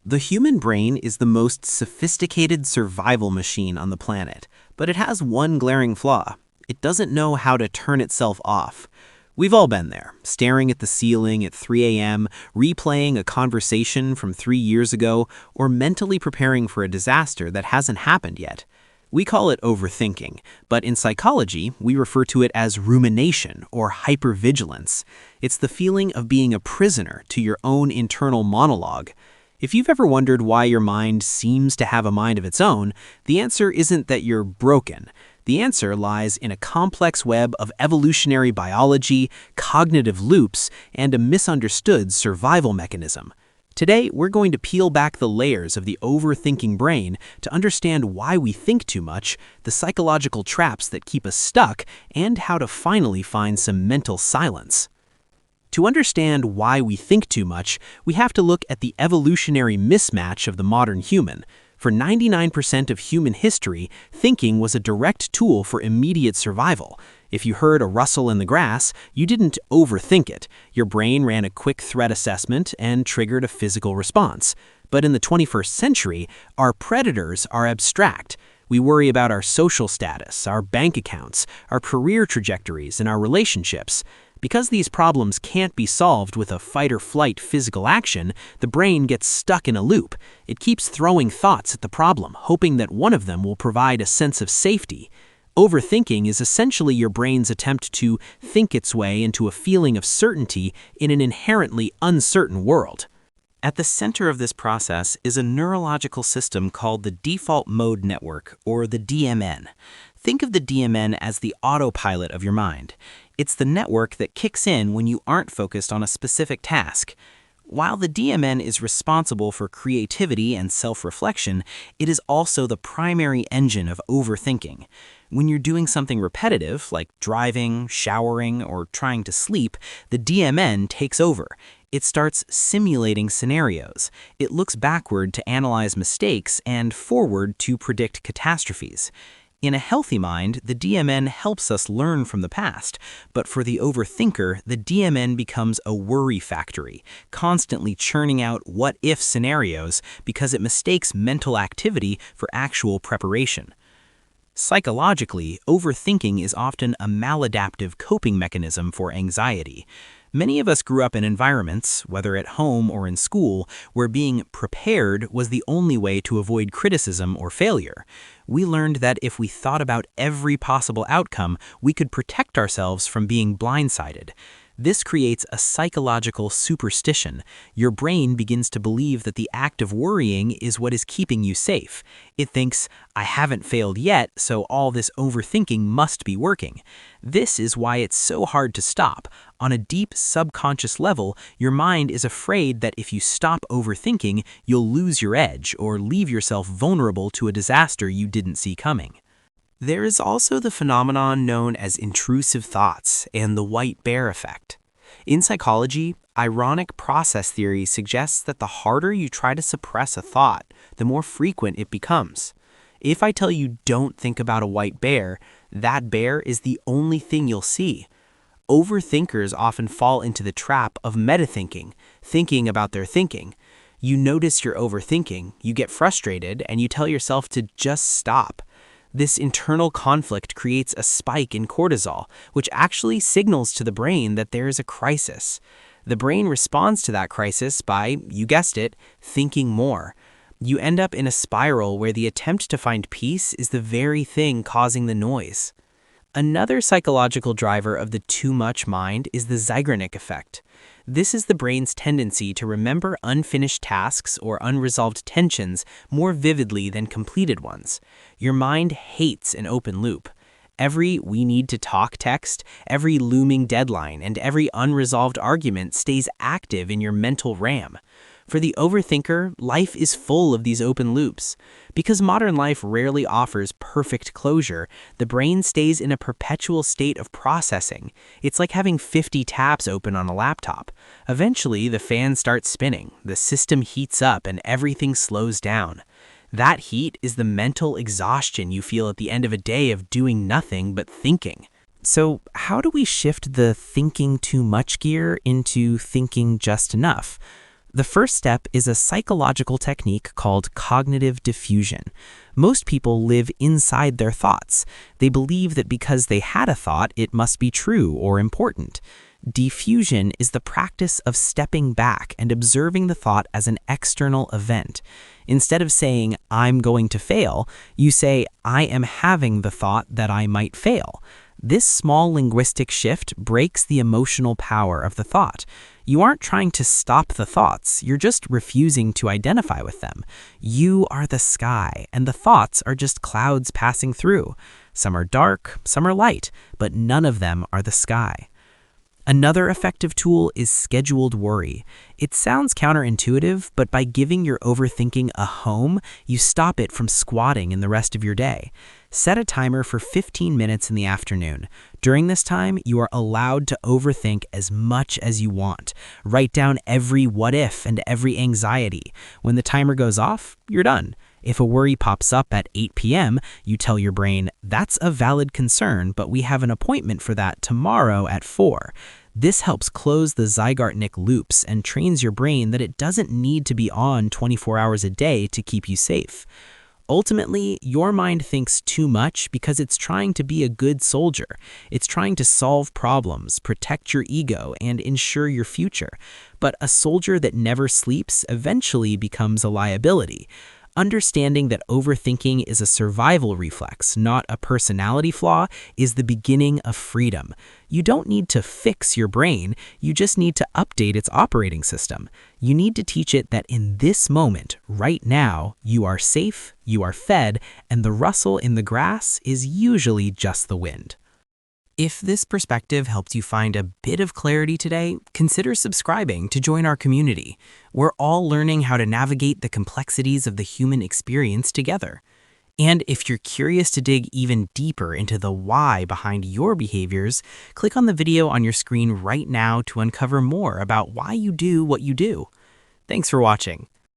The human brain is the most sophisticated survival machine on the planet, but it has one glaring flaw. It doesn't know how to turn itself off. We've all been there, staring at the ceiling at 3 a.m., replaying a conversation from 3 years ago, or mentally preparing for a disaster that hasn't happened yet. We call it overthinking, but in psychology, we refer to it as rumination or hyper-vigilance. It's the feeling of being a prisoner to your own internal monologue. If you've ever wondered why your mind seems to have a mind of its own, the answer isn't that you're broken. The answer lies in a complex web of evolutionary biology, cognitive loops, and a misunderstood survival mechanism. Today, we're going to peel back the layers of the overthinking brain to understand why we think too much, the psychological traps that keep us stuck, and how to finally find some mental silence. To understand why we think too much, we have to look at the evolutionary mismatch of the modern human. For 99% of human history, thinking was a direct tool for immediate survival. If you heard a rustle in the grass, you didn't overthink it. Your brain ran a quick threat assessment and triggered a physical response. But in the 21st century, our predators are abstract. We worry about our social status, our bank accounts, our career trajectories, and our relationships. Because these problems can't be solved with a fight-or-flight physical action, the brain gets stuck in a loop. It keeps throwing thoughts at the problem, hoping that one of them will provide a sense of safety. Overthinking is essentially your brain's attempt to think its way into a feeling of certainty in an inherently uncertain world. At the center of this process is a neurological system called the default mode network, or the DMN. Think of the DMN as the autopilot of your mind. It's the network that kicks in when you aren't focused on a specific task. While the DMN is responsible for creativity and self-reflection, it is also the primary engine of overthinking. When you're doing something repetitive, like driving, showering, or trying to sleep, the DMN takes over. It starts simulating scenarios. It looks backward to analyze mistakes and forward to predict catastrophes. In a healthy mind, the DMN helps us learn from the past, but for the overthinker, the DMN becomes a worry factory, constantly churning out what-if scenarios because it mistakes mental activity for actual preparation. Psychologically, overthinking is often a maladaptive coping mechanism for anxiety. Many of us grew up in environments, whether at home or in school, where being prepared was the only way to avoid criticism or failure. We learned that if we thought about every possible outcome, we could protect ourselves from being blindsided. This creates a psychological superstition. Your brain begins to believe that the act of worrying is what is keeping you safe. It thinks, I haven't failed yet, so all this overthinking must be working. This is why it's so hard to stop. On a deep subconscious level, your mind is afraid that if you stop overthinking, you'll lose your edge or leave yourself vulnerable to a disaster you didn't see coming. There is also the phenomenon known as intrusive thoughts and the white bear effect. In psychology, ironic process theory suggests that the harder you try to suppress a thought, the more frequent it becomes. If I tell you don't think about a white bear, that bear is the only thing you'll see. Overthinkers often fall into the trap of metathinking, thinking about their thinking. You notice you're overthinking, you get frustrated, and you tell yourself to just stop. This internal conflict creates a spike in cortisol, which actually signals to the brain that there is a crisis. The brain responds to that crisis by, you guessed it, thinking more. You end up in a spiral where the attempt to find peace is the very thing causing the noise. Another psychological driver of the too much mind is the Zygoronic Effect. This is the brain's tendency to remember unfinished tasks or unresolved tensions more vividly than completed ones. Your mind hates an open loop. Every "we need to talk" text, every looming deadline, and every unresolved argument stays active in your mental RAM. For the overthinker, life is full of these open loops. Because modern life rarely offers perfect closure, the brain stays in a perpetual state of processing. It's like having 50 tabs open on a laptop. Eventually, the fan starts spinning, the system heats up, and everything slows down. That heat is the mental exhaustion you feel at the end of a day of doing nothing but thinking. So, how do we shift the thinking too much gear into thinking just enough? The first step is a psychological technique called cognitive diffusion. Most people live inside their thoughts. They believe that because they had a thought, it must be true or important. Diffusion is the practice of stepping back and observing the thought as an external event. Instead of saying, "I'm going to fail," you say, "I am having the thought that I might fail." This small linguistic shift breaks the emotional power of the thought. You aren't trying to stop the thoughts, you're just refusing to identify with them. You are the sky, and the thoughts are just clouds passing through. Some are dark, some are light, but none of them are the sky. Another effective tool is scheduled worry. It sounds counterintuitive, but by giving your overthinking a home, you stop it from squatting in the rest of your day. Set a timer for 15 minutes in the afternoon. During this time, you are allowed to overthink as much as you want. Write down every what if and every anxiety. When the timer goes off, you're done. If a worry pops up at 8 p.m., you tell your brain, "That's a valid concern, but we have an appointment for that tomorrow at 4. This helps close the Zygoronic loops and trains your brain that it doesn't need to be on 24 hours a day to keep you safe. Ultimately, your mind thinks too much because it's trying to be a good soldier. It's trying to solve problems, protect your ego, and ensure your future. But a soldier that never sleeps eventually becomes a liability. Understanding that overthinking is a survival reflex, not a personality flaw, is the beginning of freedom. You don't need to fix your brain, you just need to update its operating system. You need to teach it that in this moment, right now, you are safe, you are fed, and the rustle in the grass is usually just the wind. If this perspective helped you find a bit of clarity today, consider subscribing to join our community. We're all learning how to navigate the complexities of the human experience together. And if you're curious to dig even deeper into the why behind your behaviors, click on the video on your screen right now to uncover more about why you do what you do. Thanks for watching.